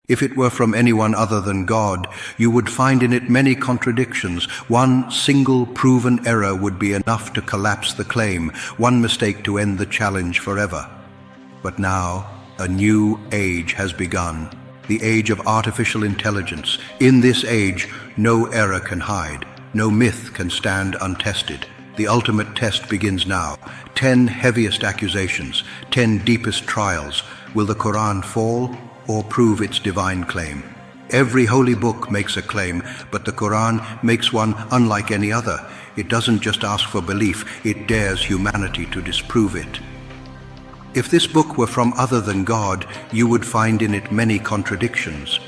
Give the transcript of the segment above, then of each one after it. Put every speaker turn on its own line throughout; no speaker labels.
If it were from anyone other than God, you would find in it many contradictions. One single proven error would be enough to collapse the claim, one mistake to end the challenge forever. But now, a new age has begun, the age of artificial intelligence. In this age, no error can hide, no myth can stand untested. The ultimate test begins now. 10 heaviest accusations, 10 deepest trials. Will the Quran fall or prove its divine claim? Every holy book makes a claim, but the Quran makes one unlike any other. It doesn't just ask for belief, it dares humanity to disprove it. If this book were from other than God, you would find in it many contradictions.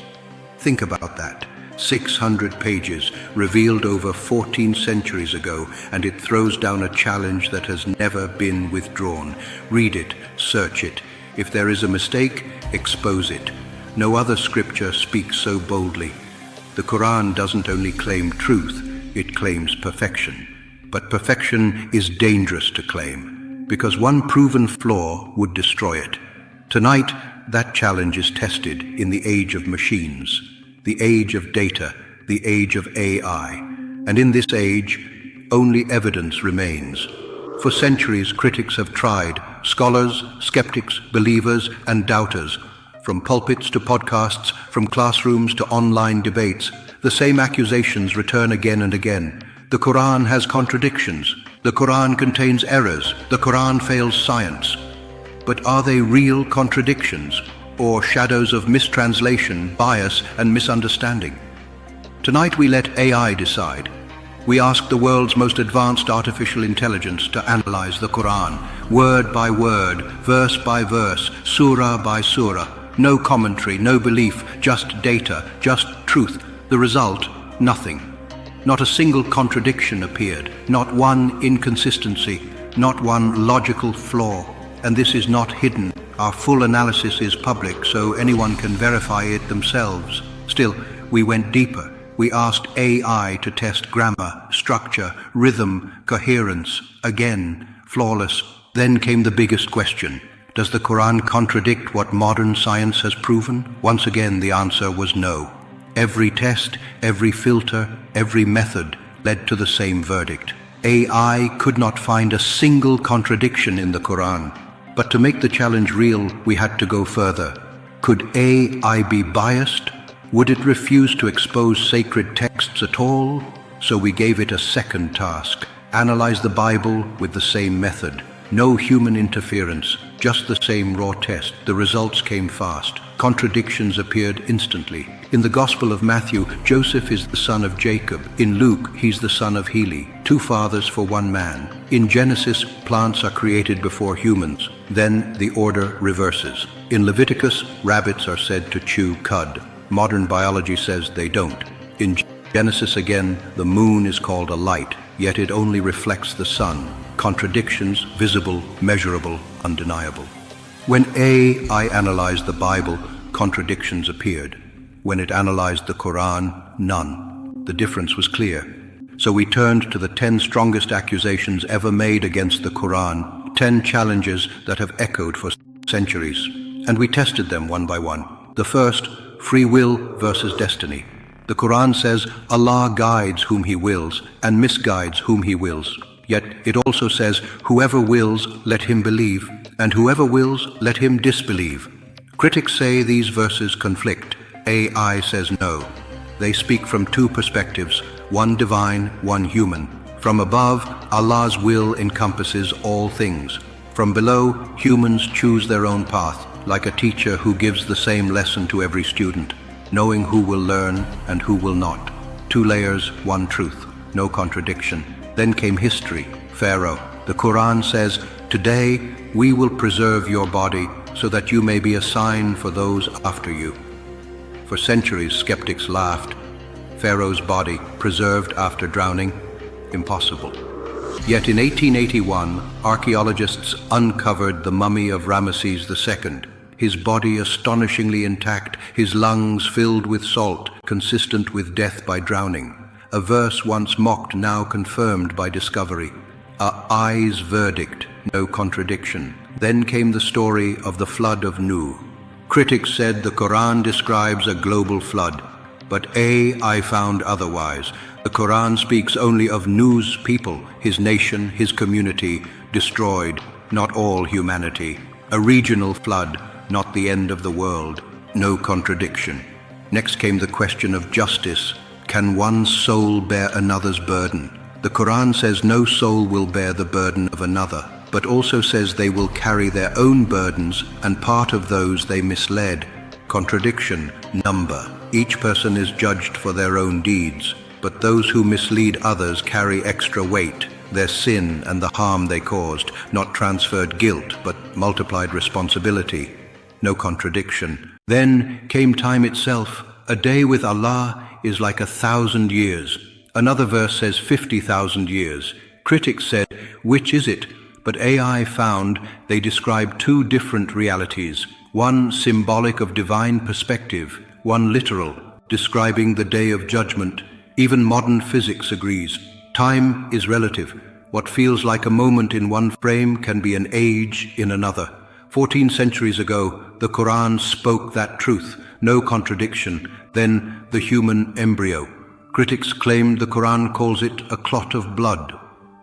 Think about that. 600 pages, revealed over 14 centuries ago, and it throws down a challenge that has never been withdrawn. Read it, search it. If there is a mistake, expose it. No other scripture speaks so boldly. The Quran doesn't only claim truth, it claims perfection. But perfection is dangerous to claim, because one proven flaw would destroy it. Tonight, that challenge is tested in the age of machines, the age of data, the age of AI. And in this age, only evidence remains. For centuries, critics have tried, scholars, skeptics, believers, and doubters. From pulpits to podcasts, from classrooms to online debates, the same accusations return again and again. The Quran has contradictions. The Quran contains errors. The Quran fails science. But are they real contradictions, or shadows of mistranslation, bias, and misunderstanding? Tonight we let AI decide. We ask the world's most advanced artificial intelligence to analyze the Quran, word by word, verse by verse, surah by surah. No commentary, no belief, just data, just truth. The result, nothing. Not a single contradiction appeared, not one inconsistency, not one logical flaw. And this is not hidden. Our full analysis is public, so anyone can verify it themselves. Still, we went deeper. We asked AI to test grammar, structure, rhythm, coherence. Again, flawless. Then came the biggest question. Does the Quran contradict what modern science has proven? Once again, the answer was no. Every test, every filter, every method led to the same verdict. AI could not find a single contradiction in the Quran. But to make the challenge real, we had to go further. Could AI be biased? Would it refuse to expose sacred texts at all? So we gave it a second task. Analyze the Bible with the same method. No human interference, just the same raw test. The results came fast. Contradictions appeared instantly. In the Gospel of Matthew, Joseph is the son of Jacob. In Luke, he's the son of Heli, 2 fathers for 1 man. In Genesis, plants are created before humans. Then the order reverses. In Leviticus, rabbits are said to chew cud. Modern biology says they don't. In Genesis again, the moon is called a light, yet it only reflects the sun. Contradictions, visible, measurable, undeniable. When AI analyzed the Bible, contradictions appeared. When it analyzed the Quran, none. The difference was clear. So we turned to the 10 strongest accusations ever made against the Quran, 10 challenges that have echoed for centuries. And we tested them one by one. The first, free will versus destiny. The Quran says Allah guides whom He wills and misguides whom He wills. Yet it also says, whoever wills, let him believe, and whoever wills, let him disbelieve. Critics say these verses conflict. AI says no. They speak from 2 perspectives, one divine, one human. From above, Allah's will encompasses all things. From below, humans choose their own path, like a teacher who gives the same lesson to every student, knowing who will learn and who will not. 2 layers, one truth, no contradiction. Then came history, Pharaoh. The Quran says, today we will preserve your body so that you may be a sign for those after you. For centuries, skeptics laughed. Pharaoh's body preserved after drowning? Impossible. Yet in 1881, archaeologists uncovered the mummy of Ramesses II. His body astonishingly intact, his lungs filled with salt, consistent with death by drowning. A verse once mocked, now confirmed by discovery. A eye's verdict, no contradiction. Then came the story of the flood of Nuh. Critics said the Quran describes a global flood, but I found otherwise. The Quran speaks only of Nuh's people, his nation, his community, destroyed, not all humanity. A regional flood, not the end of the world. No contradiction. Next came the question of justice. Can one soul bear another's burden? The Quran says no soul will bear the burden of another, but also says they will carry their own burdens, and part of those they misled. Contradiction. Number. Each person is judged for their own deeds, but those who mislead others carry extra weight, their sin and the harm they caused, not transferred guilt, but multiplied responsibility. No contradiction. Then came time itself. A day with Allah is like 1,000 years. Another verse says 50,000 years. Critics said, which is it? But AI found they describe two different realities, one symbolic of divine perspective, one literal, describing the day of judgment. Even modern physics agrees. Time is relative. What feels like a moment in one frame can be an age in another. 14 centuries ago, the Quran spoke that truth, no contradiction. Then the human embryo. Critics claimed the Quran calls it a clot of blood.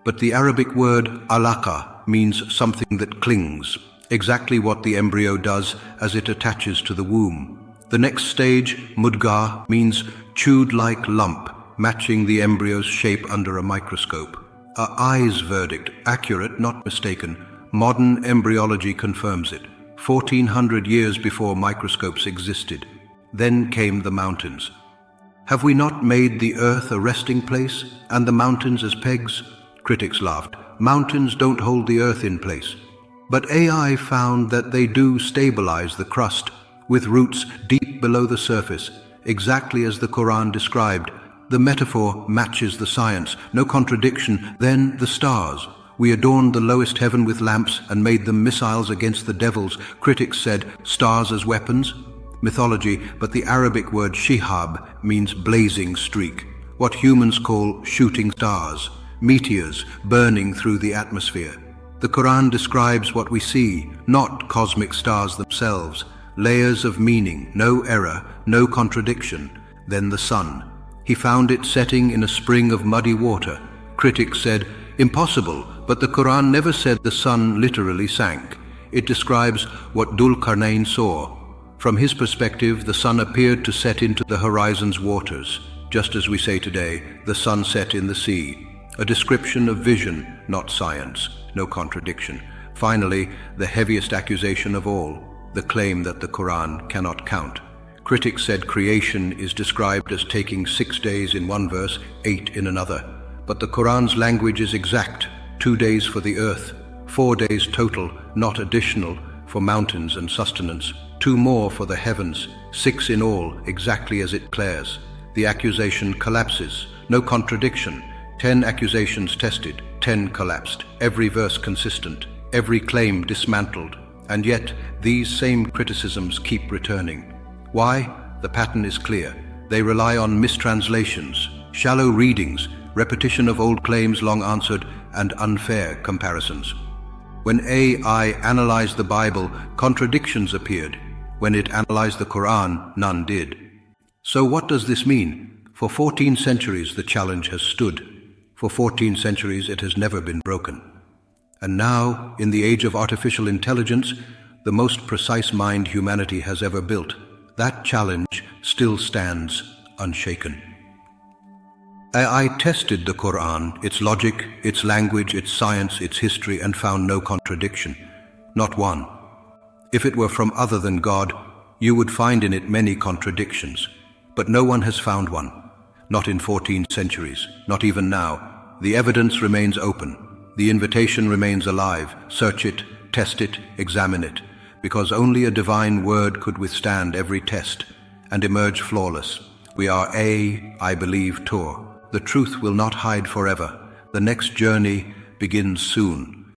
But the Arabic word alaqa means something that clings, exactly what the embryo does as it attaches to the womb. The next stage, mudghah, means chewed-like lump, matching the embryo's shape under a microscope. A I's verdict, accurate, not mistaken. Modern embryology confirms it, 1400 years before microscopes existed. Then came the mountains. Have we not made the earth a resting place, and the mountains as pegs? Critics laughed. Mountains don't hold the earth in place. But AI found that they do stabilize the crust, with roots deep below the surface, exactly as the Quran described. The metaphor matches the science, no contradiction. Then the stars. We adorned the lowest heaven with lamps and made them missiles against the devils. Critics said, stars as weapons? Mythology, but the Arabic word shihab means blazing streak, what humans call shooting stars, meteors burning through the atmosphere. The Quran describes what we see, not cosmic stars themselves. Layers of meaning, no error, no contradiction. Then the sun. He found it setting in a spring of muddy water. Critics said, impossible, but the Quran never said the sun literally sank. It describes what Dhul Qarnayn saw. From his perspective, the sun appeared to set into the horizon's waters, just as we say today, the sun set in the sea. A description of vision, not science, no contradiction. Finally, the heaviest accusation of all, the claim that the Quran cannot count. Critics said creation is described as taking 6 days in one verse, 8 in another. But the Quran's language is exact, 2 days for the earth, 4 days total, not additional, for mountains and sustenance, 2 more for the heavens, 6 in all, exactly as it declares. The accusation collapses, no contradiction. 10 accusations tested, 10 collapsed, every verse consistent, every claim dismantled. And yet, these same criticisms keep returning. Why? The pattern is clear. They rely on mistranslations, shallow readings, repetition of old claims long answered, and unfair comparisons. When AI analyzed the Bible, contradictions appeared. When it analyzed the Quran, none did. So what does this mean? For 14 centuries the challenge has stood. For 14 centuries it has never been broken. And now, in the age of artificial intelligence, the most precise mind humanity has ever built, that challenge still stands unshaken. I tested the Quran, its logic, its language, its science, its history, and found no contradiction. Not one. If it were from other than God, you would find in it many contradictions. But no one has found one. Not in 14 centuries, not even now. The evidence remains open. The invitation remains alive. Search it, test it, examine it. Because only a divine word could withstand every test and emerge flawless. We are I believe, Tor. The truth will not hide forever. The next journey begins soon.